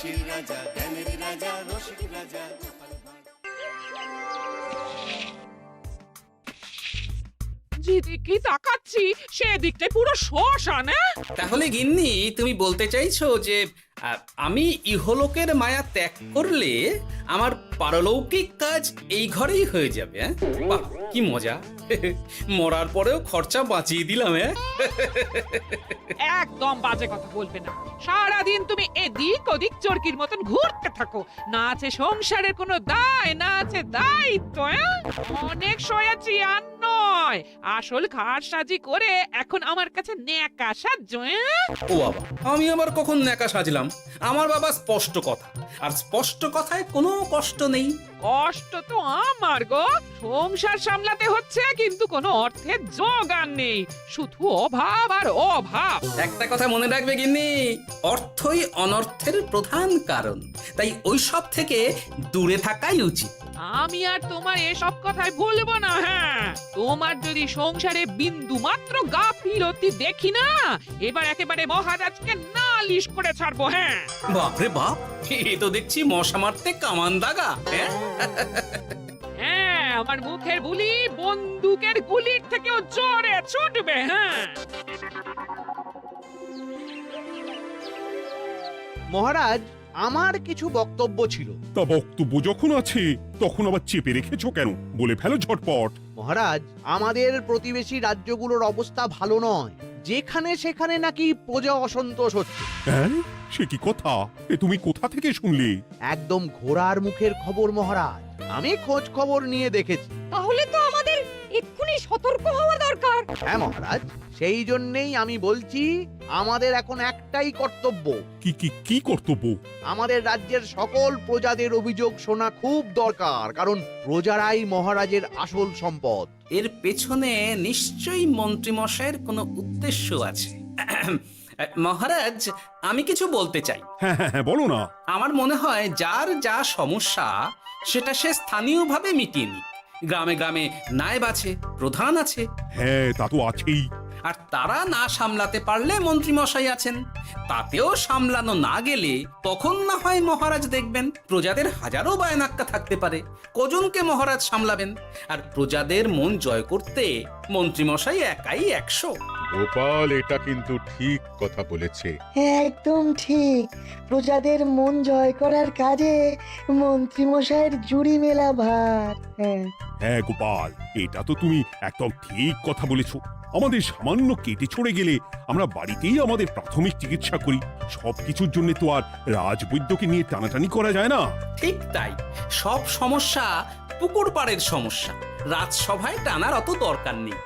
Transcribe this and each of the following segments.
হাসির রাজা, জ্ঞানের রাজা, রসিক রাজা গোপাল ভাঁড়। যেদিকে তাকাচ্ছি সেদিকটাই পুরো শ্মশান। তাহলে গিন্নি তুমি বলতে চাইছো যে আমি ইহলোকের মায়া ত্যাগ করলে আমার পারলৌকিক কাজ এই ঘরেই হয়ে যাবে? বাহ, কি মজা! মরার পরেও খরচা বাঁচিয়ে দিলাম। একদম বাজে কথা বলবে না। সারাদিন তুমি এদিক ওদিক চরকির মতন ঘুরতে থাকো, না আছে সংসারের কোনো দায়, না আছে দায়িত্ব। অনেক সয়াছি আর নয়, আসল ঘাট সাজি করে এখন আমার কাছে ন্যাকা সাহায্য। ও বাবা, আমি আবার কখন ন্যাকা সাজলাম? আমার বাবা স্পষ্ট কথা, আর স্পষ্ট কথায় কোনো কষ্ট নেই। কষ্ট তো আমার গো, সংসার সামলাতে হচ্ছে কিন্তু কোনো অর্থের জোগান নেই, শুধু অভাব আর অভাব। একটা কথা মনে রাখবে গিন্নি, অর্থই অনর্থের প্রধান কারণ, তাই ওই সব থেকে দূরে থাকাই উচিত। আমি আর তোমার এসব কথাই বলবো না। হ্যাঁ, তোমার যদি সংসারে বিন্দু মাত্র গাফিলতি দেখি না, এবার একেবারে মহারাজকে নালিশ করে ছাড়বো। হ্যাঁ, বাপরে বাপ, এ তো দেখছি মশা মারতে কামান দাগা। হ্যাঁ, আমার মুখের বুলি বন্দুকের গুলির থেকেও জোরে ছুটবে। হ্যাঁ, মহারাজ, আমার কিছু বক্তব্য ছিল। তা বক্তব্য যখন আছে তখন আবার চেপে রেখেছো কেন? বলে ফেলো ঝটপট। মহারাজ, আমাদের প্রতিবেশী রাজ্যগুলোর অবস্থা ভালো নয়, যেখানে সেখানে নাকি প্রজা অসন্তোষ হচ্ছে। হ্যাঁ, সে কি কথা? এ তুমি কোথা থেকে শুনলে? একদম ঘোড়ার মুখের খবর মহারাজ, আমি খোঁজ খবর নিয়ে দেখেছি। তাহলে তো আমাদের এক্ষুনি সতর্ক হওয়া দরকার। হ্যাঁ মহারাজ, সেই জন্যেই আমি বলছি আমাদের এখন একটাই কর্তব্য। কি কি কি কর্তব্য? আমাদের রাজ্যের সকল প্রজাদের অভিযোগ শোনা খুব দরকার, কারণ প্রজারাই মহারাজের আসল সম্পদ। এর পেছনে নিশ্চয়ই মন্ত্রীমশাইয়ের কোনো উদ্দেশ্য আছে। মহারাজ, আমি কিছু বলতে চাই। হ্যাঁ হ্যাঁ হ্যাঁ, বলো না। আমার মনে হয় যার যা সমস্যা সেটা সে স্থানীয়ভাবে মিটিয়ে নিক। গ্রামে গ্রামে নায়েব আছে, প্রধান আছে। হ্যাঁ, তা তো আছেই। আর তারা না সামলাতে পারলে মন্ত্রীমশাই আছেন। তাতেও সামলানো না গেলে তখন না হয় মহারাজ দেখবেন। প্রজাদের হাজারো বায়নাক্কা থাকতে পারে, কজনকে মহারাজ সামলাবেন? আর প্রজাদের মন জয় করতে মন্ত্রীমশাই একাই 100। গোপাল এটা কিন্তু ঠিক কথা বলেছে। একদম ঠিক। প্রজাদের মন জয় করার কাজে মন্ত্রীমশাইয়ের জুড়ি মেলা ভার। হ্যাঁ হ্যাঁ গোপাল, এটা তো তুমি একদম ঠিক কথা বলেছো। আমাদের সামান্য কেটে ছড়ে গেলে আমরা বাড়িতেই আমাদের প্রাথমিক চিকিৎসা করি। সবকিছুর জন্য তো আর রাজবৈদ্যকে নিয়ে টানাটানি করা যায় না। ঠিক তাই, সব সমস্যা পুকুর পাড়ের সমস্যা, রাজসভায় টানার অত দরকার নেই।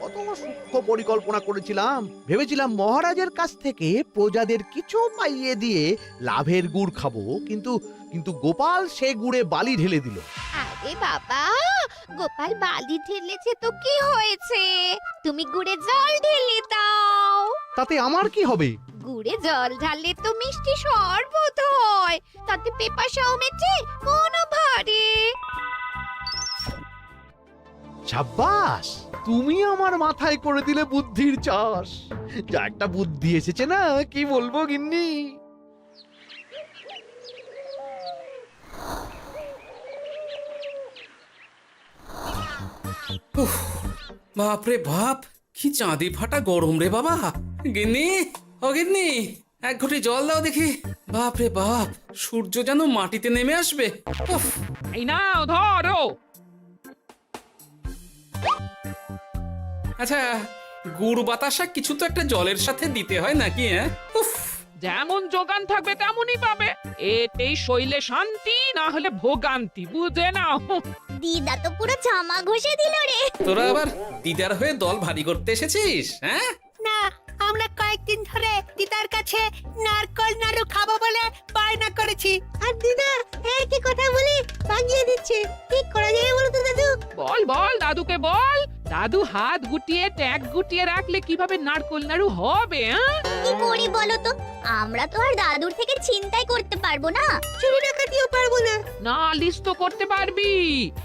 কত সূক্ষ্ম পরিকল্পনা করেছিলাম। ভেবেছিলাম মহারাজের কাছ থেকে প্রজাদের কিছু পাইয়ে দিয়ে লাভের গুড় খাবো, কিন্তু কিন্তু গোপাল সে গুড়ে বালি ঢেলে দিল। আরে বাবা, গোপাল বালি ঢেলেছে তো কি হয়েছে? তুমি গুড়ে জল ঢেলে দাও। তাতে আমার কি হবে? গুড়ে জল ঢাললে তো মিষ্টি শরবত হয়, তাতে পেপাসাও মেটে, মনও ভরে। সাব্বাস, তুমি আমার মাথায় করে দিলে বুদ্ধির চাষ। যা একটা বুদ্ধি এসেছে না, কি বলবো গিন্নি। বাপরে বাপ, কি চাঁদি ফাটা গরম রে বাবা। গিন্নি, ও গিন্নি, এক ঘটি জল দাও দেখি। বাপরে বাপ, সূর্য যেন মাটিতে নেমে আসবে। উফ, এই নাও ধরো। আচ্ছা, গুড় বাতাসা কিছু তো একটা জলের সাথে দিতে হয় নাকি? উফ, যেমন যোগান থাকবে তেমনই পাবে। এতেই শৈলে শান্তি, না হলে ভোগান্তি, বুঝে নাও। দিদা তো পুরো জামা ঘষে দিল রে। তোরা আবার দিদার হয়ে দল ভারী করতে এসেছিস? হ্যাঁ, না, আমরা কয়েকদিন ধরে দিদার কাছে নারকল নাড়ু খাবো বলে বায়না করেছি। আর দিদা একই কথা বলি ভাঙিয়ে দিচ্ছে। কি করা যায় বলো তো দাদু? বল বল দাদুকে বল। দাদু হাত গুটিয়ে ট্যাগ গুটিয়ে রাখলে কিভাবে নারকোল নাড়ু হবে? কি করি বলো তো? আমরা তো আর দাদুর থেকে চিন্তাই করতে পারবো না, চুরি ডাকাতিও পারবো না। নালিশ তো করতে পারবি।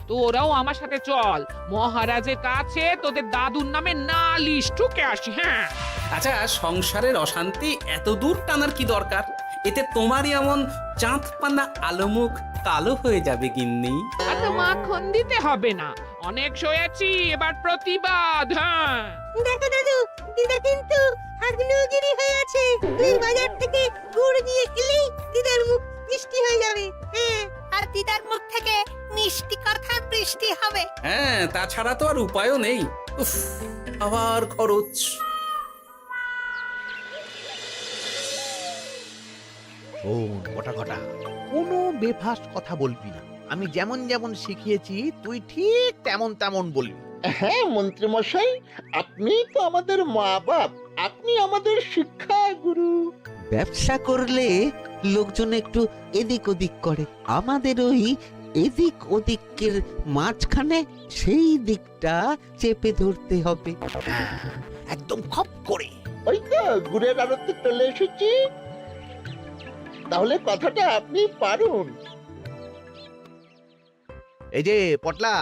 তোরাও আমার সাথে চল, মহারাজের কাছে তোদের দাদুর নামে নালিশ ঠুকে আসি। হ্যাঁ, আচ্ছা, সংসারের অশান্তি এত দূর টানার কি দরকার? এতে তোমারই এমন চাঁদ পানা আলোমুখ কালো হয়ে যাবে গিন্নি। এত মাখন দিতে হবে না, অনেক সয়েছি, এবার প্রতিবাদ। হ্যাঁ, দেখো দাদু, দিদা কিন্তু আগ্নেয়গিরি হয়ে আছে। তুই বাজার থেকে গুড় নিয়ে এলেই দিদার মুখ মিষ্টি হয়ে যাবে। হ্যাঁ, আর দিদার মুখ থেকে মিষ্টি কথার বৃষ্টি হবে। হ্যাঁ, তাছাড়া তো আর উপায়ও নেই। উফ, আবার খরচ। শোন কটা কোনো বেফাস কথা বলবি না। আমি যেমন যেমন শিখিয়েছি তুই ঠিক তেমন তেমন বলবি। হ্যাঁ মন্ত্রী মশাই, আপনি তো আমাদের মা বাপ, আপনি আমাদের শিক্ষা গুরু। ব্যবসা করলে লোকজন একটু এদিক ওদিক করে, আমাদের ওই এদিক ওদিকের মাঝখানে সেই দিকটা চেপে ধরতে হবে। হ্যাঁ, একদম খপ করে। ওই তো গুড়ের আড়তে চলে এসেছি, তাহলে কথাটা আপনি পারুন। এই যে পটলা,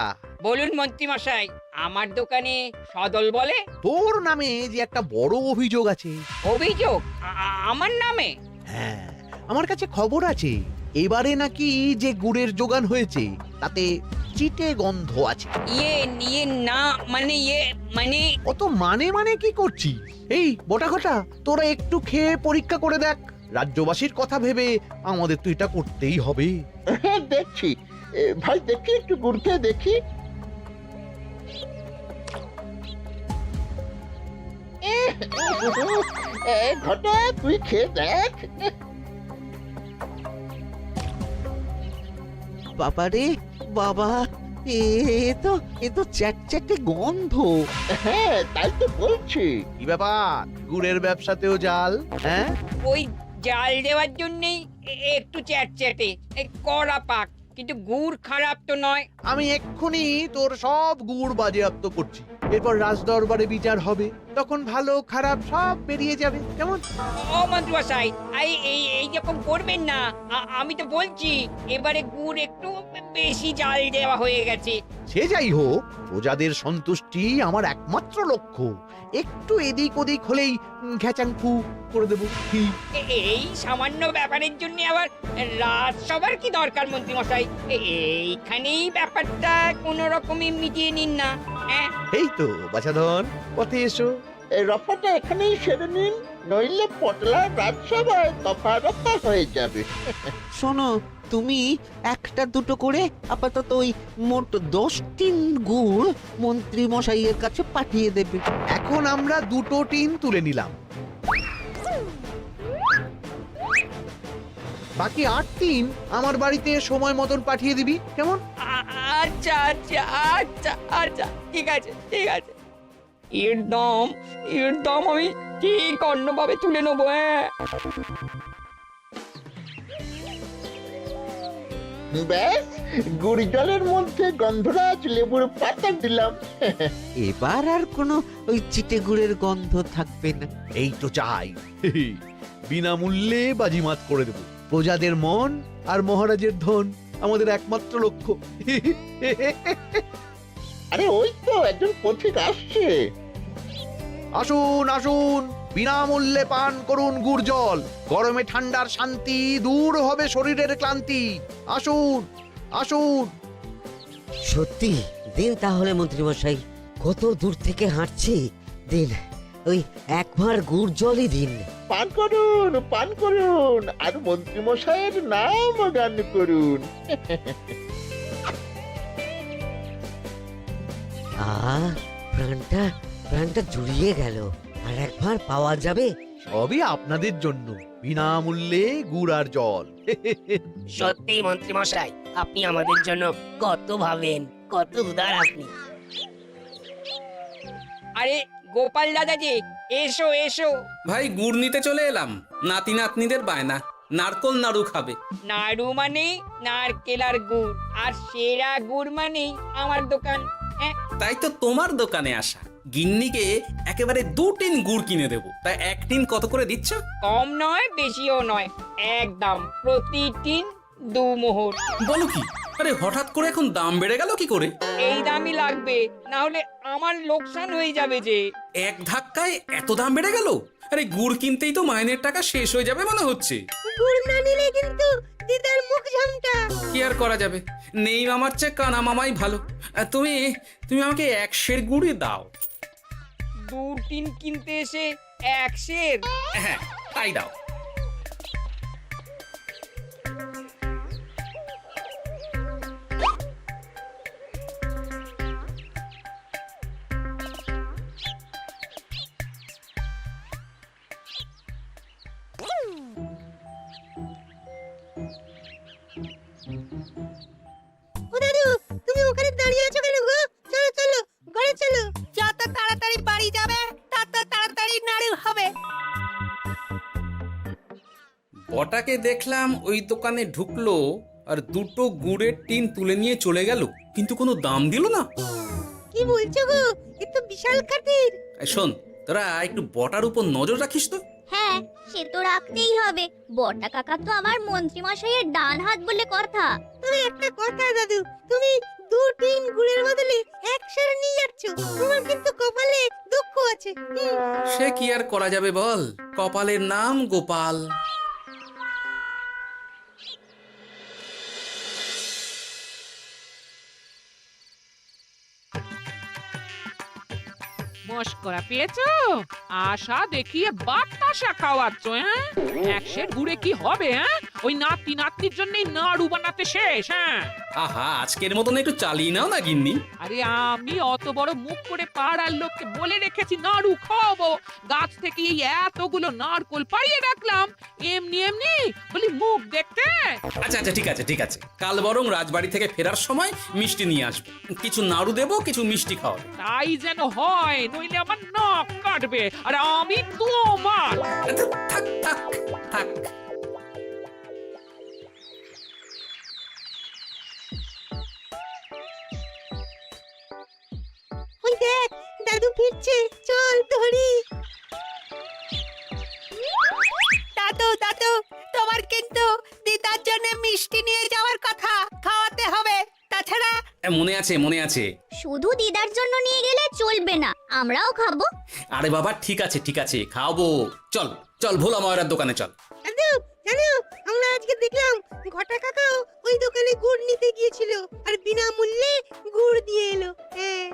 বলুন মন্ত্রী মশাই, আমার দোকানে সদল বলে তোর নামে যে একটা বড় অভিযোগ আছে। অভিযোগ আমার নামে? হ্যাঁ, আমার কাছে খবর আছে এবারে নাকি যে গুড়ের যোগান হয়েছে তাতে চিটে গন্ধ আছে। ইয়ে না মানে মানে অত মানে কি করছি? এই বটাঘটা, তোরা একটু খেয়ে পরীক্ষা করে দেখ। রাজ্যবাসীর কথা ভেবে আমাদের তো এটা করতেই হবে। হ্যাঁ দেখছি, ভাই দেখি একটু গুড় খেয়ে দেখি। ঘটা তুই খেয়ে দেখ। বাবারে বাবা, এ তো চ্যাটচ্যাটে গন্ধ। হ্যাঁ তাই তো বলছি। কি ব্যাপার, গুড়ের ব্যবসাতেও জাল? হ্যাঁ, ওই জাল দেওয়ার জন্যই একটু চ্যাটচ্যাটে, কড়া পাক, কিন্তু গুড় খারাপ তো নয়। আমি এক্ষুনি তোর সব গুড় বাজেয়াপ্ত করছি। এরপর রাজদরবারে বিচার হবে, তখন ভালো খারাপ সব বেরিয়ে যাবে। কেমন? ও মন্ত্রী মশাই, এই রকম করবেন না। আমি তো বলছি এবারে গুড় একটু বেশি জাল দেওয়া হয়ে গেছে। সে যাই হোক, প্রজাদের সন্তুষ্টি আমার একমাত্র লক্ষ্য। একটু এদিক ওদিক হলেই ঘ্যাচাংফু করে দেবো। কি এই সামান্য ব্যাপারের জন্য আবার রাজসভার কি দরকার মন্ত্রী মশাই? এইখানেই ব্যাপারটা কোনো রকমে মিটিয়ে নিন না। হ্যাঁ, এই তো বাছাধন, পথে এসো। এই রফাটা এখানেই সেরে নিন, নইলে পটলা রাজসভায় দফা রফা হয়ে যাবে। শোনো, তুমি একটা দুটো করে আপাতত ওই মোট 10 টিন গুড় মন্ত্রী মশাইয়ের কাছে পাঠিয়ে দেবে। এখন আমরা 2 টিন তুলে নিলাম, বাকি 8 টিন আমার বাড়িতে সময় মতন পাঠিয়ে দিবি। কেমন? আচ্ছা আচ্ছা আচ্ছা আচ্ছা, ঠিক আছে ঠিক আছে। এর দাম আমি ঠিক অন্যভাবে তুলে নেবো। হ্যাঁ, ব্যাস, গুড় জলের মধ্যে গন্ধরাজ লেবুর পাতা দিলাম। এবার আর কোনো ওই চিটে গুড়ের গন্ধ থাকবে না। এই তো চাই। বিনামূল্যে বাজিমাত করে দেব। প্রজাদের মন আর মহারাজের ধন আমাদের একমাত্র লক্ষ্য। আরে ওই তো একজন পথিক আসছে। আসুন আসুন, বিনামূল্যে পান করুন গুড় জল। গরমে ঠান্ডার শান্তি, দূর হবে শরীরের ক্লান্তি। আসুন আসুন। সত্যি দিন তাহলে মন্ত্রী মশাই, কত দূর থেকে হাঁটছি, দিন ওই একবার গুড় জলই দিন। পান করুন, আর মন্ত্রী মশাইয়ের নাম গান করুন। প্রাণটা জুড়িয়ে গেল। আর একবার পাওয়া যাবে? সবই আপনাদের জন্য, বিনামূল্যে গুড় আর জল। সত্যি মন্ত্রী মশাই, আপনি আমাদের জন্য কত ভাবেন, কত উদার আপনি। আরে গোপাল দাদা যে, এসো এসো। ভাই, গুড় নিতে চলে এলাম। নাতি নাতনিদের বায়না, নারকোল নাড়ু খাবে। নাড়ু মানে নারকেল আর গুড়, আর সেরা গুড় মানে আমার দোকান। তাই তো তোমার দোকানে আসা। গিন্নিকে একেবারে 2 টিন গুড় কিনে দেবো। তাই 1 টিন কত করে দিচ্ছ? কম নয় বেশিও নয়, একদম প্রতি টিন 2 মোহর। বলো কি? আরে হঠাৎ করে এখন দাম বেড়ে গেল কি করে? এই দামই লাগবে, না হলে আমার লোকসান হয়ে যাবে যে। এক ধাক্কায় এত দাম বেড়ে গেল? আরে গুড় কিনতেই তো মাইনের টাকা শেষ হয়ে যাবে মনে হচ্ছে। গুড় না নিলে কিন্তু দিদার মুখ ঝামটা। কি আর করা যাবে, নেই মামার চেয়ে কানা মামাই ভালো। তুমি তুমি আমাকে 1 সের গুড়ই দাও। 2 টিন কিনতে এসে 1 সের? হ্যাঁ তাই দাও। ও দাদু, তুমি ওখানে দাঁড়িয়ে আছো কেন গো? চলো চলো, ঘরে চলো। যত তাড়াতাড়ি বাড়ি যাবে তত তাড়াতাড়ি নাড়ু হবে। বটাকে দেখলাম ওই দোকানে ঢুকলো আর 2টো গুড়ের টিন তুলে নিয়ে চলে গেল, কিন্তু কোনো দাম দিল না। কি বলছো গো? এ তো বিশাল খাতির। এই শোন, তোরা একটু বটার উপর নজর রাখিস তো। হ্যাঁ, সে তো রাখতেই হবে। বড়টা কাকা তো আমার মন্ত্রী মশাইয়ের ডান হাত বলে কথা। তবে একটা কথা দাদু, তুমি 2 টিন গুড়ের বদলে 1 সের নিয়ে যাচ্ছ। তোমার কিন্তু কপালে দুঃখ আছে। সে কি আর করা যাবে বল, কপালের নাম গোপাল। মস্করা পেয়েছো? আশা দেখিয়ে বাতাসা খাওয়াচ্ছ, হ্যাঁ? 1 সের গুড়ে কি হবে, হ্যাঁ? ওই নাতি নাতনির জন্যই নাড়ু বানাতে শেষ, হ্যাঁ? আহা, আজকের মতন একটু চালিয়ে নাও না গিন্নি। আরে আমি অত বড় মুখ করে পাড়ার লোককে বলে রেখেছি নাড়ু খাওয়াবো, গাছ থেকে এই এতগুলো নারকোল পাড়িয়ে রাখলাম, এমনি এমনি বলি মুখ দেখতে। আচ্ছা আচ্ছা, ঠিক আছে ঠিক আছে, কাল বরং রাজবাড়ি থেকে ফেরার সময় মিষ্টি নিয়ে আসবো। কিছু নাড়ু দেবো, কিছু মিষ্টি খাওয়াবো। তাই যেন হয়, নইলে আমার নাক কাটবে আর আমি তোমার। আচ্ছা, থাক থাক থাক। ওই দেখ, দাদু ফিরছে, চল ধরি। দাদু দাদু, তোমার কিন্তু দিদার জন্য মিষ্টি নিয়ে যাওয়ার কথা, খাওয়াতে হবে। তাছাড়া মনে আছে মনে আছে। শুধু দিদার জন্য নিয়ে গেলে চলবে না, আমরাও খাবো। আরে বাবা, ঠিক আছে ঠিক আছে, খাওয়াবো। চল চল, ভোলা ময়রার দোকানে চল। দাদু জানো, আমরা আজকে দেখলাম ঘটা কাকাও ওই দোকানে গুড় নিতে গিয়েছিল আর বিনামূল্যে গুড় দিয়ে এলো। হ্যাঁ,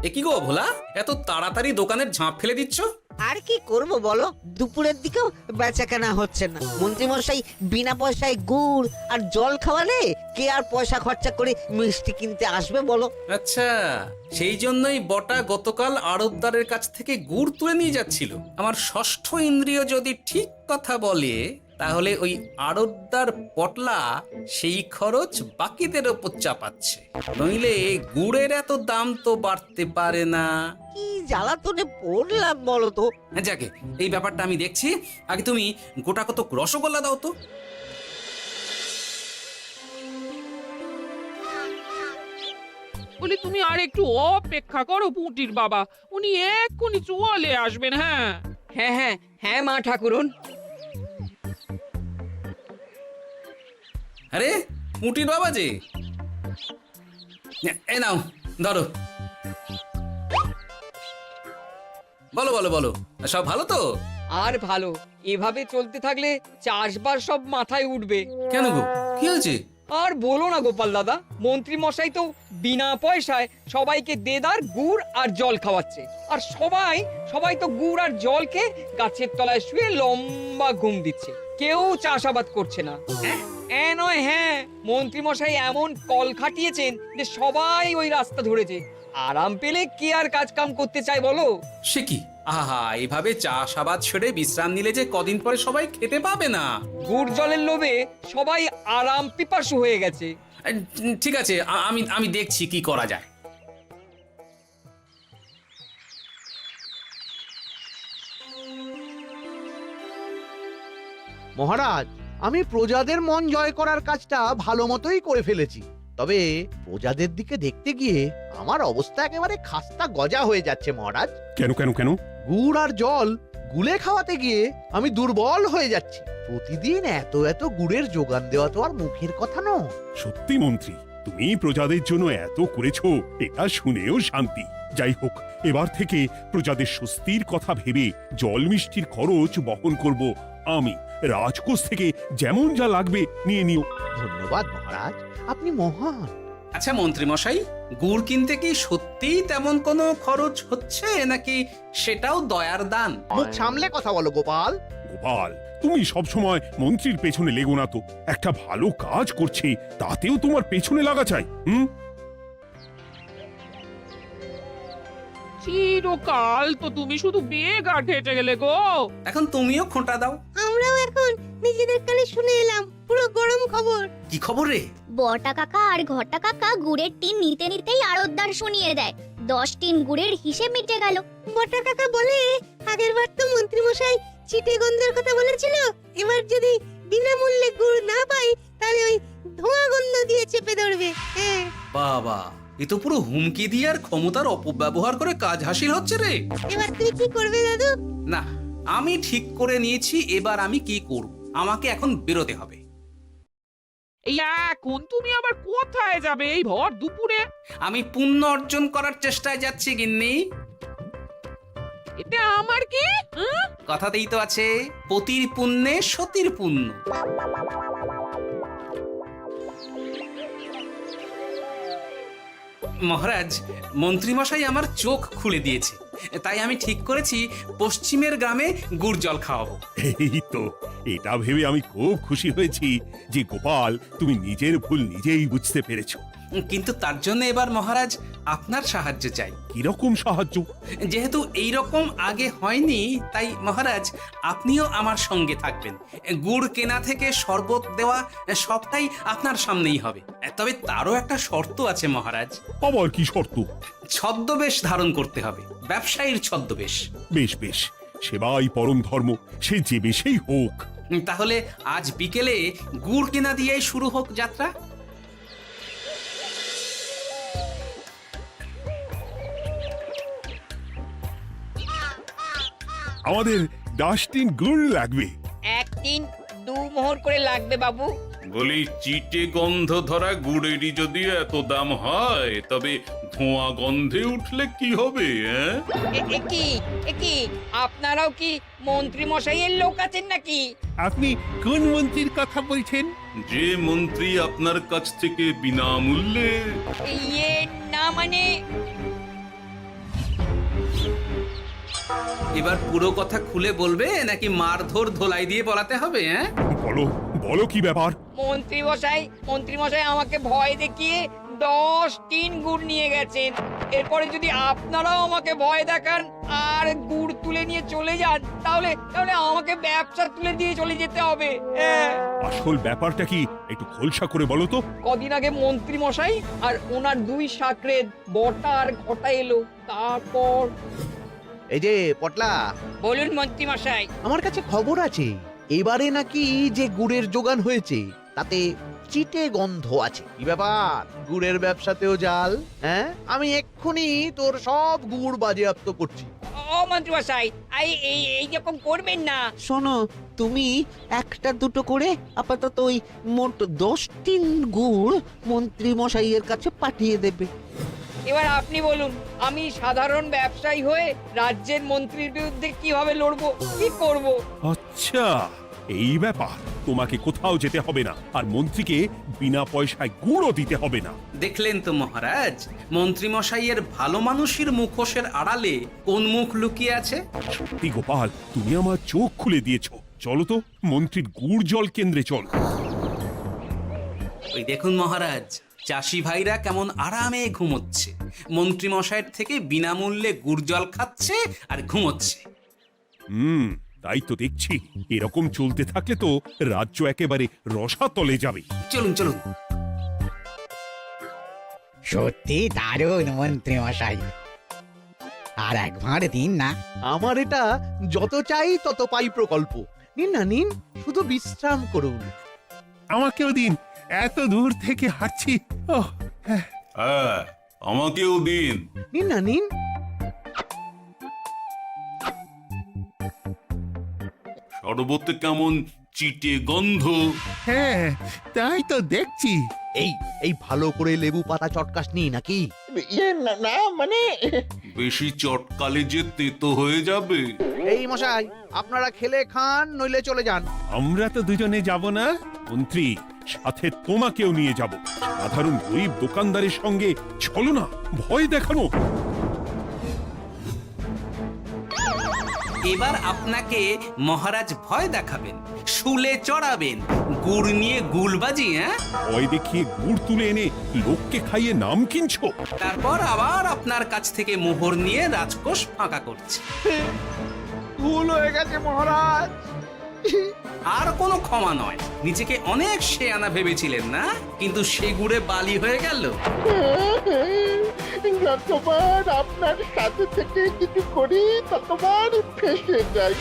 এ কি গো ভোলা, এত তাড়াতাড়ি দোকানের ঝাঁপ ফেলে দিচ্ছ? আর কি করব বলো, দুপুরের দিকেও বেচা কেনা হচ্ছে না। মন্ত্রীমশাই বিনা পয়সায় গুড় আর জল খাওয়ালে কে আর পয়সা খরচা করে মিষ্টি কিনতে আসবে বলো? আচ্ছা, সেই জন্যই বটা গতকাল আড়তদারের কাছ থেকে গুড় তুলে নিয়ে যাচ্ছিল। আমার ষষ্ঠ ইন্দ্রিয় যদি ঠিক কথা বলে, তাহলে ওই আড়তদার পটলা সেই খরচ বাকিদের ওপর চাপাচ্ছে। নইলে গুড়ের এত দাম তো বাড়তে পারে না। কি জ্বালাতনে পড়লাম বলো তো। যাকে, এই ব্যাপারটা আমি দেখছি। আগে তুমি গোটা কত রসগোল্লা দাও তো। বলি তুমি আর একটু অপেক্ষা করো পুঁটির বাবা, উনি এক্ষুনি চলে আসবেন। হ্যাঁ হ্যাঁ হ্যাঁ হ্যাঁ মা ঠাকুরন। আরে পুঁটির বাবা যে, এ নাও ধরো। বলো বলো বলো, সব ভালো তো? আর ভালো, এভাবে চলতে থাকলে চাষবাস সব মাথায় উঠবে। কেন গো, কি হয়েছে? আর বলো না গোপাল দাদা, মন্ত্রী মশাই তো বিনা পয়সায় সবাইকে দেদার গুড় আর জল খাওয়াচ্ছে। আর সবাই তো গুড় আর জলকে গাছের তলায় শুয়ে লম্বা ঘুম দিচ্ছে, কেউ চাষাবাদ করছে না। নয়, হ্যাঁ, মন্ত্রী মশাই এমন কল খাটিয়েছেন যে সবাই ওই রাস্তা ধরেছে। আরাম পেলে কে আর কাজ কাম করতে চায় বলো? সে কি, আহা, এভাবে চাষাবাদ ছেড়ে বিশ্রাম নিলে যে কদিন পরে সবাই খেতে পাবে না। গুড় জলের লোভে সবাই আরাম পিপাসু হয়ে গেছে। ঠিক আছে, আমি দেখছি কি করা যায়। মহারাজ, আমি প্রজাদের মন জয় করার কাজটা ভালো মতোই করে ফেলেছি। তবে প্রজাদের দিকে দেখতে গিয়ে আমার অবস্থা একেবারে খাস্তা গজা হয়ে যাচ্ছে মহারাজ। কেন কেন কেন? গুড় আর জল গুলে খাওয়াতে গিয়ে আমি দুর্বল হয়ে যাচ্ছি। প্রতিদিন এত এত গুড়ের যোগান দেওয়া তো আর মুখের কথা নয়। সত্যি মন্ত্রী, তুমি প্রজাদের জন্য এত করেছো, এটা শুনেও শান্তি। যাই হোক, এবার থেকে প্রজাদের স্বস্তির কথা ভেবে জল মিষ্টির খরচ বহন করব আমি। রাজকোষ থেকে যেমন যা লাগবে নিয়ে নিও। ধন্যবাদ মহারাজ, আপনি মহান। আচ্ছা মন্ত্রী মশাই, গুড় কিনতে কি সত্যিই তেমন কোনো খরচ হচ্ছে নাকি সেটাও দয়ার দান? মুখ সামলে কথা বলো গোপাল। গোপাল, তুমি সবসময় মন্ত্রীর পেছনে লেগো না তো। একটা ভালো কাজ করছে তাতেও তোমার পেছনে লাগা চাই। চিরকাল তো তুমি শুধু বেগার ঘেটে গেলে গো। এখন তুমিও খোঁটা দাও। আমরাও এখন নিজেদের কানে শুনে এলাম পুরো গরম খবর। কি খবর রে? বটা কাকা আর ঘটা কাকা গুড়ের টিন নিতে নিতেই আড়তদার শুনিয়ে দেয় 10 টিন গুড়ের হিসেব মিটে গেল। বটা কাকা বলে আগের বার তো মন্ত্রী মশাই চিটে গন্ধের কথা বলেছিল, এবার যদি বিনামূল্যে গুড় না পাই তাহলে ওই ধোঁয়া গন্ধ দিয়ে চেপে ধরবে। হ্যাঁ বাবা, এ তো পুরো হুমকি দিয়ে আর ক্ষমতার অপব্যবহার করে কাজ হাসিল হচ্ছে রে। এবার তুমি কি করবে দাদু? না, আমি ঠিক করে নিয়েছি এবার আমি কি করব। আমাকে এখন বেরোতে হবে। এই এখন তুমি আবার কোথায় যাবে এই ভর দুপুরে? আমি পুণ্য অর্জন করার চেষ্টায় যাচ্ছি গিন্নি। এটা আমার কি? কথাতেই তো আছে, পতির পুণ্যে সতীর পুণ্য। মহারাজ, মন্ত্রীমশাই আমার চোখ খুলে দিয়েছে, তাই আমি ঠিক করেছি পশ্চিমের গ্রামে গুড় জল খাওয়াবো। এই তো, এটা ভেবে আমি খুব খুশি হয়েছি যে গোপাল, তুমি নিজের ভুল নিজেই বুঝতে পেরেছো। কিন্তু তার জন্য এবার মহারাজ আপনার সাহায্য চাই। কিরকম সাহায্য? যেহেতু এই রকম আগে হয়নি, তাই মহারাজ আপনিও আমার সঙ্গে থাকবেন। গুড় কেনা থেকে শরবত দেওয়া সবটাই আপনার সামনেই হবে। তবে তারও একটা শর্ত আছে মহারাজ। আবার কি শর্ত? ছদ্মবেশ ধারণ করতে হবে, ব্যবসায়ীর ছদ্মবেশ। বেশ বেশ, সেবাই পরম ধর্ম, সে যে বেশেই হোক। তাহলে আজ বিকেলে গুড় কেনা দিয়েই শুরু হোক যাত্রা। আমাদের 10 টিন গুড় লাগবে। 1 টিন 2 মোহর করে লাগবে বাবু। বলি, চিটে গন্ধ ধরা গুড়েরই যদি এত দাম হয়, তবে ধোঁয়া গন্ধে উঠলে কি হবে? কি আপনারাও কি মন্ত্রী মশাইয়ের লোক আছেন নাকি? আপনি কোন মন্ত্রীর কথা বলছেন? যে মন্ত্রী আপনার কাছ থেকে বিনামূল্যে। ইয়ে না মানে, এবার পুরো কথা খুলে বলবে নাকি মারধর ধোলাই দিয়ে বলাতে হবে? বলো বলো, কি ব্যাপার? মন্ত্রী মশাই আমাকে ভয় দেখিয়ে 10 টিন গুড় নিয়ে গেছেন। এরপরে যদি আপনারাও আমাকে ভয় দেখান আর গুড় তুলে নিয়ে চলে যান, তাহলে আমাকে ব্যবসা তুলে দিয়ে চলে যেতে হবে। আসল ব্যাপারটা কি একটু খোলসা করে বলো তো। কদিন আগে মন্ত্রী মশাই আর ওনার 2 সাকরেদ বটা আর ঘটা এলো, তারপর। এই যে পটলা, বলুন মন্ত্রী মশাই। আমার কাছে খবর আছে এবারে নাকি যে গুড়ের যোগান হয়েছে তাতে চিটে গন্ধ আছে। কি ব্যাপার, গুড়ের ব্যবসাতেও জাল? হ্যাঁ, আমি এক্ষুনি তোর সব গুড় বাজেয়াপ্ত করছি। ও মন্ত্রী মশাই, এই রকম করবেন না। শোনো, তুমি 1-2 করে আপাতত ওই মোট 10 টিন গুড় মন্ত্রী মশাইয়ের কাছে পাঠিয়ে দেবে। এবার আপনি বলুন, আমি সাধারণ ব্যবসায়ী হয়ে রাজ্যের মন্ত্রীর বিরুদ্ধে কিভাবে লড়বো, কি করব? আচ্ছা, এই ব্যাপার। তোমাকে কোথাও যেতে হবে না, আর মন্ত্রীকে বিনা পয়সায় গুড়ও দিতে হবে না। দেখলেন তো মহারাজ, মন্ত্রী মশাইয়ের ভালো মানুষের মুখোশের আড়ালে কোন মুখ লুকিয়ে আছে। সত্যি গোপাল, তুমি আমার চোখ খুলে দিয়েছো। চলো তো মন্ত্রীর গুড় জল কেন্দ্রে চল। ওই দেখুন মহারাজ, চাষি ভাইরা কেমন আরামে ঘুমোচ্ছে, মন্ত্রী মশাইয়ের থেকে বিনামূল্যে গুড় জল খাচ্ছে আর ঘুমোচ্ছে। তাই তো দেখছি। এরকম চলতে থাকলে তো রাজ্য একেবারে রসাতলে যাবে। চলুন চলুন। সত্যি দারুণ মন্ত্রী মশাই, আর একবার দিন না। আমার এটা যত চাই তত পাই প্রকল্প। নিন না নিন, শুধু বিশ্রাম করুন। আমাকেও দিন, এত দূর থেকে হাঁটছি। ওহ, হ্যাঁ আমাকেও দিন। নিন না নিন। শরবতে কেমন চিটে গন্ধ। হ্যাঁ তাই তো দেখছি। এই এই ভালো করে লেবু পাতা চটকাসনি নাকি? ইয়ে না না, মানে বেশি চটকালে যে তেতো হয়ে যাবে। এই মশাই, আপনারা খেলে খান নইলে চলে যান। আমরা তো দুজনে যাব না মন্ত্রী, সাথে তোমাকেও নিয়ে যাব। সাধারণ গরিব দোকানদারের সঙ্গে চলো না, ভয় দেখানো। এবার আপনাকে মহারাজ ভয় দেখাবেন, শুলে চড়াবেন, গুড় নিয়ে গুলবাজি। হ্যাঁ, ভয় দেখিয়ে গুড় তুলে এনে লোককে খাইয়ে নাম কিনছো। তারপর আবার আপনার কাছ থেকে মোহর নিয়ে রাজকোষ ফাঁকা করছে। ভুল হয়ে গেছে মহারাজ। আর কোনো ক্ষমা নয়। নিজেকে অনেক শেয়ানা ভেবেছিলেন না, কিন্তু সে গুড়ে বালি হয়ে গেল। যতবার আপনার সাথে থেকে কিছু করি ততবার ফেসে যাই।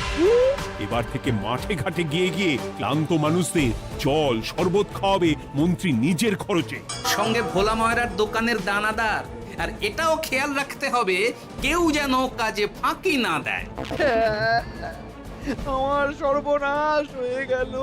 এবার থেকে মাঠে ঘাটে গিয়ে গিয়ে ক্লান্ত মানুষদের জল শরবত খাওয়াবে মন্ত্রী নিজের খরচে। সঙ্গে ভোলা ময়রার দোকানের দানাদার। আর এটাও খেয়াল রাখতে হবে কেউ যেন কাজে ফাঁকি না দেয়। আমার সর্বনাশ হয়ে গেল।